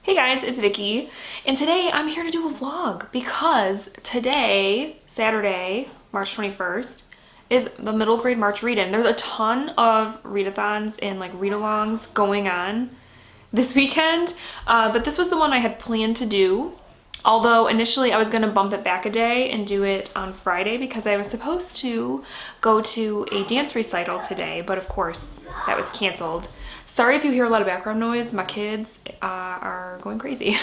Hey guys, it's Vicky, and today I'm here to do a vlog because today, Saturday, March 21st, is the middle grade March read-in. There's a ton of readathons and like read-alongs going on this weekend, but this was the one I had planned to do. Although initially I was going to bump it back a day and do it on Friday because I was supposed to go to a dance recital today, but of course that was canceled. Sorry if you hear a lot of background noise, my kids are going crazy.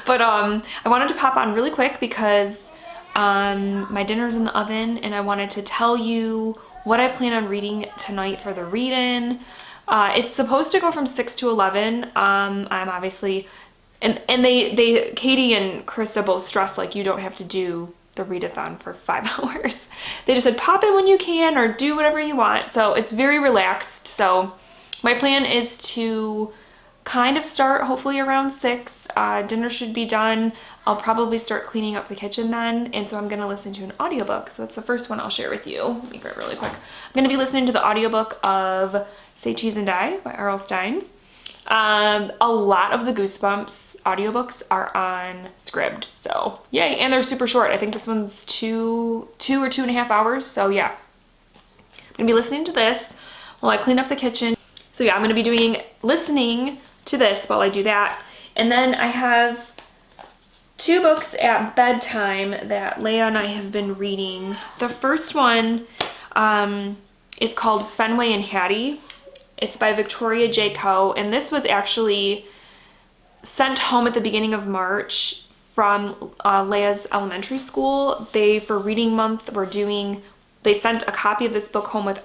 But I wanted to pop on really quick because my dinner's in the oven and I wanted to tell you what I plan on reading tonight for the read-in. It's supposed to go from 6 to 11. I'm obviously... And Katie and Krista both stress like you don't have to do the readathon for 5 hours. They just said pop in when you can or do whatever you want. So it's very relaxed. So my plan is to kind of start hopefully around 6. Dinner should be done. I'll probably start cleaning up the kitchen then. And so I'm going to listen to an audiobook. So that's the first one I'll share with you. Let me grab it really quick. I'm going to be listening to the audiobook of Say Cheese and Die by R.L. Stine. A lot of the Goosebumps audiobooks are on Scribd, so yay, and they're super short. I think this one's two or 2.5 hours, so yeah. I'm gonna be listening to this while I clean up the kitchen. So yeah, I'm gonna be listening to this while I do that. And then I have 2 books at bedtime that Leia and I have been reading. The first one is called Fenway and Hattie. It's by Victoria J. Coe, and this was actually sent home at the beginning of March from Leia's elementary school. They, for reading month, they sent a copy of this book home with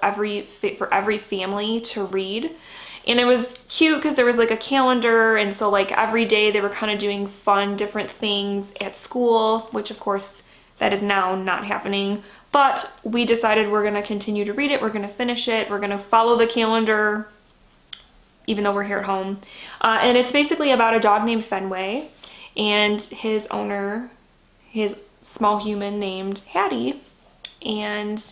for every family to read. And it was cute because there was like a calendar, and so like every day they were kind of doing fun, different things at school, which of course that is now not happening. But we decided we're going to continue to read it. We're going to finish it. We're going to follow the calendar, even though we're here at home. And it's basically about a dog named Fenway and his owner, his small human named Hattie. And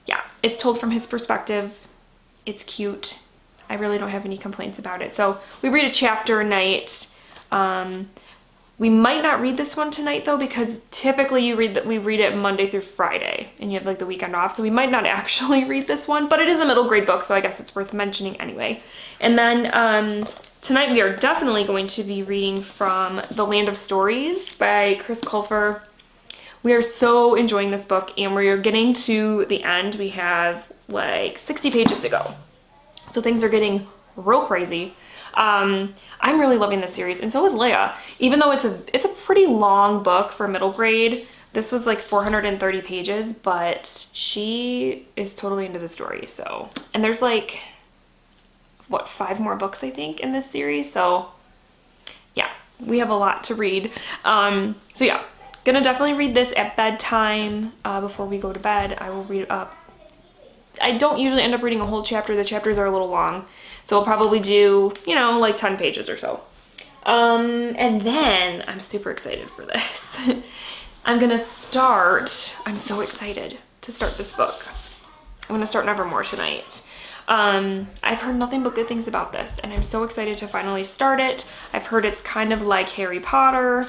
yeah, it's told from his perspective. It's cute. I really don't have any complaints about it. So we read a chapter a night. We might not read this one tonight though, because typically we read it Monday through Friday and you have like the weekend off. So we might not actually read this one, but it is a middle grade book. So I guess it's worth mentioning anyway. And then tonight we are definitely going to be reading from The Land of Stories by Chris Colfer. We are so enjoying this book and we're getting to the end. We have like 60 pages to go. So things are getting real crazy. I'm really loving this series, and so is Leia. Even though it's a pretty long book for middle grade, this was like 430 pages, but she is totally into the story. So, and there's like, what, 5 more books I think in this series. So yeah, we have a lot to read. So yeah, gonna definitely read this at bedtime before we go to bed. I will read it up. I don't usually end up reading a whole chapter. The chapters are a little long. So I'll probably do, you know, like 10 pages or so. And then I'm super excited for this. I'm so excited to start this book. I'm gonna start Nevermore tonight. I've heard nothing but good things about this and I'm so excited to finally start it. I've heard it's kind of like Harry Potter.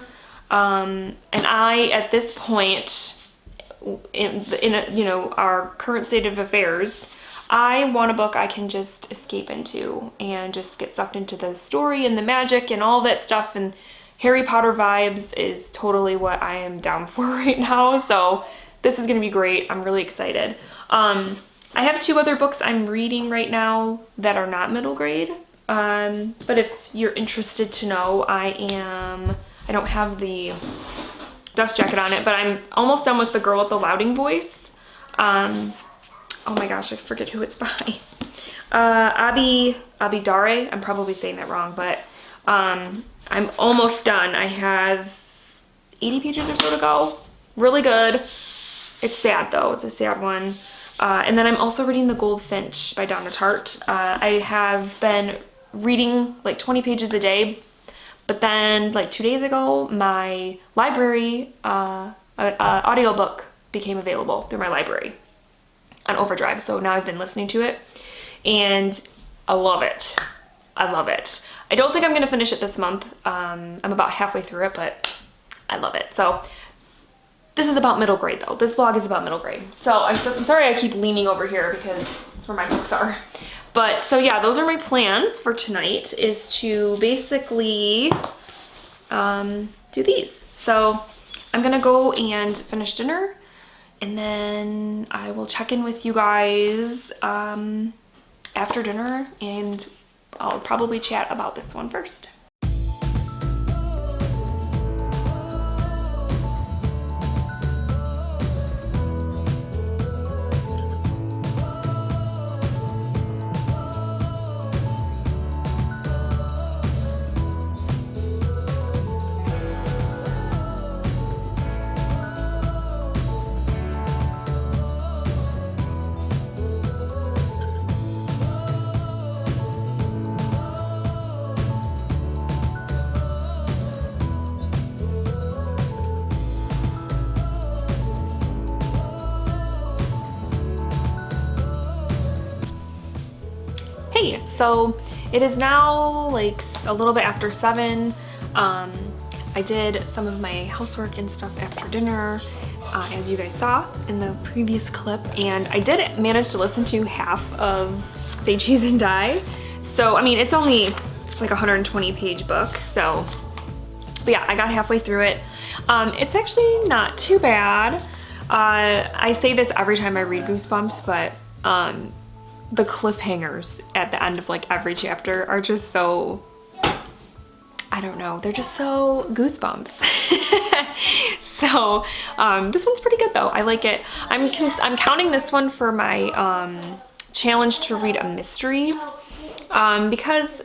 And I, at this point, in our current state of affairs, I want a book I can just escape into and just get sucked into the story and the magic and all that stuff, and Harry Potter vibes is totally what I am down for right now. So this is gonna be great. I'm really excited. I have 2 other books I'm reading right now that are not middle grade, but if you're interested to know, I don't have the dust jacket on it, but I'm almost done with The Girl with the Louding Voice. Oh my gosh, I forget who it's by. Abidare. I'm probably saying that wrong, but I'm almost done. I have 80 pages or so to go. Really good. It's sad though. It's a sad one. And then I'm also reading The Goldfinch by Donna Tartt. I have been reading like 20 pages a day. But then like 2 days ago, my library audiobook became available through my library on Overdrive. So now I've been listening to it and I love it. I love it. I don't think I'm gonna finish it this month. I'm about halfway through it, but I love it. So this is about middle grade though. This vlog is about middle grade. So I'm sorry I keep leaning over here because that's where my books are. But so yeah, those are my plans for tonight, is to basically do these. So I'm gonna go and finish dinner, and then I will check in with you guys after dinner, and I'll probably chat about this one first. Hey, so it is now like a little bit after 7. I did some of my housework and stuff after dinner, as you guys saw in the previous clip, and I did manage to listen to half of Say Cheese and Die. So, I mean, it's only like a 120-page book, so, but yeah, I got halfway through it. It's actually not too bad. I say this every time I read Goosebumps, but the cliffhangers at the end of like every chapter are just so, I don't know, they're just so Goosebumps. So this one's pretty good though. I like it. I'm counting this one for my challenge to read a mystery, because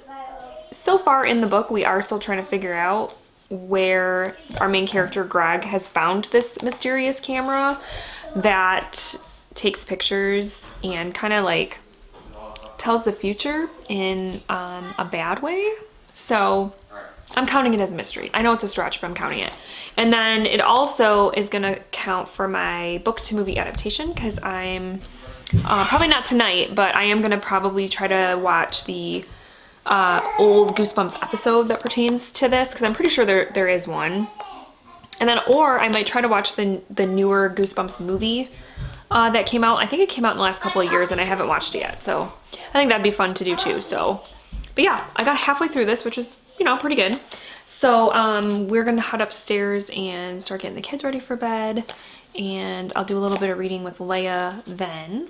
so far in the book we are still trying to figure out where our main character Greg has found this mysterious camera that takes pictures and kind of like tells the future in a bad way. So I'm counting it as a mystery. I know it's a stretch, but I'm counting it. And then it also is gonna count for my book to movie adaptation, because I'm probably not tonight, but I am gonna probably try to watch the old Goosebumps episode that pertains to this, because I'm pretty sure there is one. And then, or I might try to watch the newer Goosebumps movie that came out. I think it came out in the last couple of years and I haven't watched it yet, so I think that'd be fun to do too. So, but yeah, I got halfway through this, which is, you know, pretty good. So we're gonna head upstairs and start getting the kids ready for bed, and I'll do a little bit of reading with Leia then,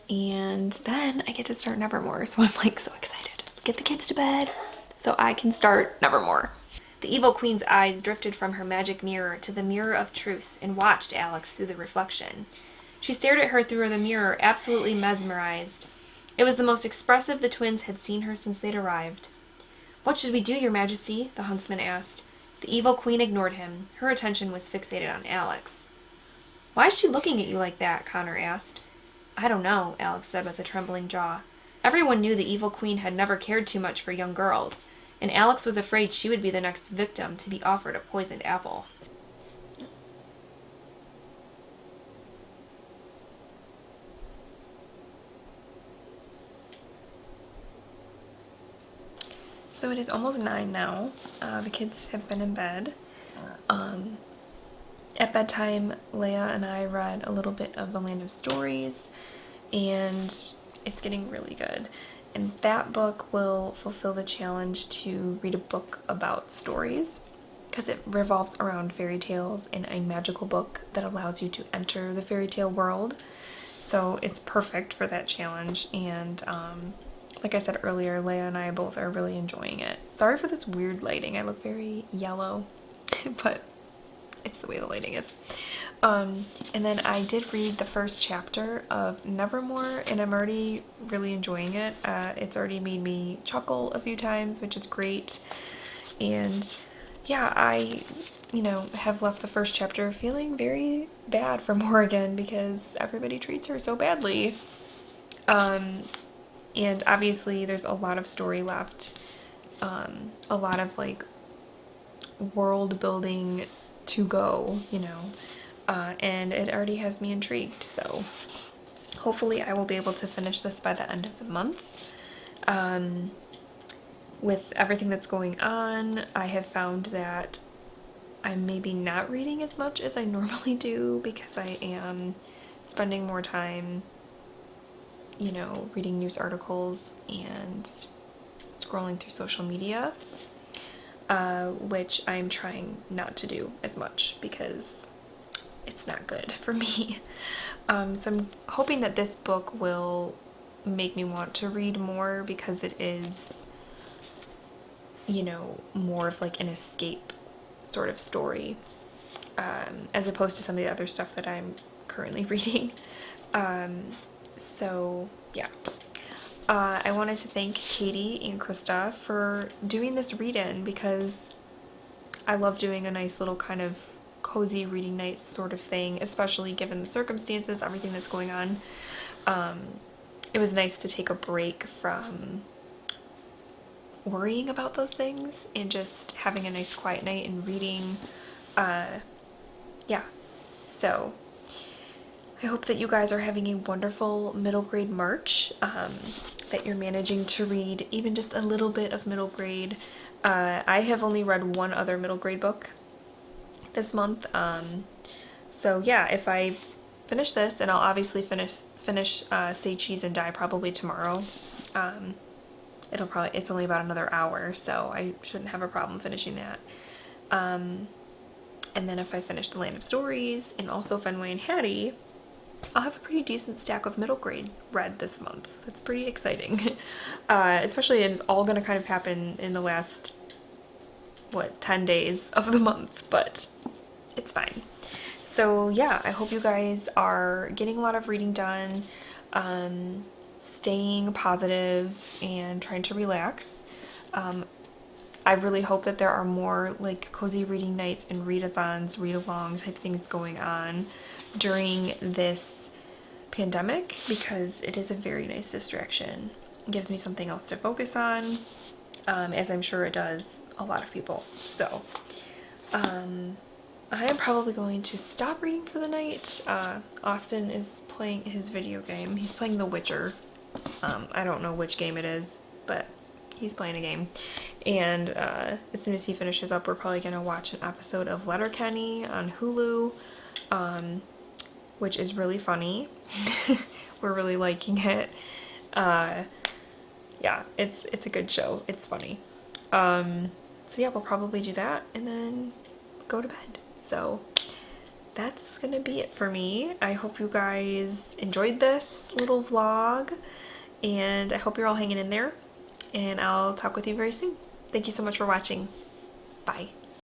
and then I get to start Nevermore, so I'm like so excited. Get the kids to bed so I can start Nevermore. The evil queen's eyes drifted from her magic mirror to the mirror of truth and watched Alex through the reflection. She stared at her through the mirror, absolutely mesmerized. It was the most expressive the twins had seen her since they'd arrived. "What should we do, Your Majesty?" the huntsman asked. The evil queen ignored him. Her attention was fixated on Alex. "Why is she looking at you like that?" Connor asked. "I don't know," Alex said with a trembling jaw. Everyone knew the evil queen had never cared too much for young girls, and Alex was afraid she would be the next victim to be offered a poisoned apple. So it is almost 9 now. The kids have been in bed. At bedtime, Leia and I read a little bit of The Land of Stories, and it's getting really good. And that book will fulfill the challenge to read a book about stories, because it revolves around fairy tales in a magical book that allows you to enter the fairy tale world. So it's perfect for that challenge, and like I said earlier, Leia and I both are really enjoying it. Sorry for this weird lighting. I look very yellow, but it's the way the lighting is. And then I did read the first chapter of Nevermore, and I'm already really enjoying it. It's already made me chuckle a few times, which is great. And yeah, I, have left the first chapter feeling very bad for Morgan because everybody treats her so badly. And obviously there's a lot of story left, a lot of like world building to go, and it already has me intrigued, so hopefully I will be able to finish this by the end of the month. with everything that's going on, I have found that I'm maybe not reading as much as I normally do because I am spending more time, you know, reading news articles and scrolling through social media, which I'm trying not to do as much because it's not good for me. So I'm hoping that this book will make me want to read more because it is, you know, more of like an escape sort of story, as opposed to some of the other stuff that I'm currently reading. So yeah. I wanted to thank Katie and Krista for doing this read-in because I love doing a nice little kind of cozy reading night sort of thing, especially given the circumstances, everything that's going on. It was nice to take a break from worrying about those things and just having a nice quiet night and reading. Yeah, so I hope that you guys are having a wonderful middle grade March, that you're managing to read even just a little bit of middle grade. I have only read one other middle grade book this month, so yeah, if I finish this, and I'll obviously finish Say Cheese and Die probably tomorrow. It's only about another hour, so I shouldn't have a problem finishing that. And then if I finish The Land of Stories and also Fenway and Hattie, I'll have a pretty decent stack of middle grade read this month. That's pretty exciting. Especially it's all going to kind of happen in the last, 10 days of the month, but it's fine. So yeah, I hope you guys are getting a lot of reading done, staying positive and trying to relax. I really hope that there are more like cozy reading nights and readathons, read-along type things going on during this pandemic because it is a very nice distraction. It gives me something else to focus on, as I'm sure it does a lot of people. So I am probably going to stop reading for the night. Austin is playing his video game. He's playing The Witcher. I don't know which game it is, but he's playing a game. And as soon as he finishes up, we're probably going to watch an episode of Letterkenny on Hulu, which is really funny. We're really liking it. Yeah, it's a good show. It's funny. So yeah, we'll probably do that and then go to bed. So that's gonna be it for me. I hope you guys enjoyed this little vlog, and I hope you're all hanging in there, and I'll talk with you very soon. Thank you so much for watching. Bye.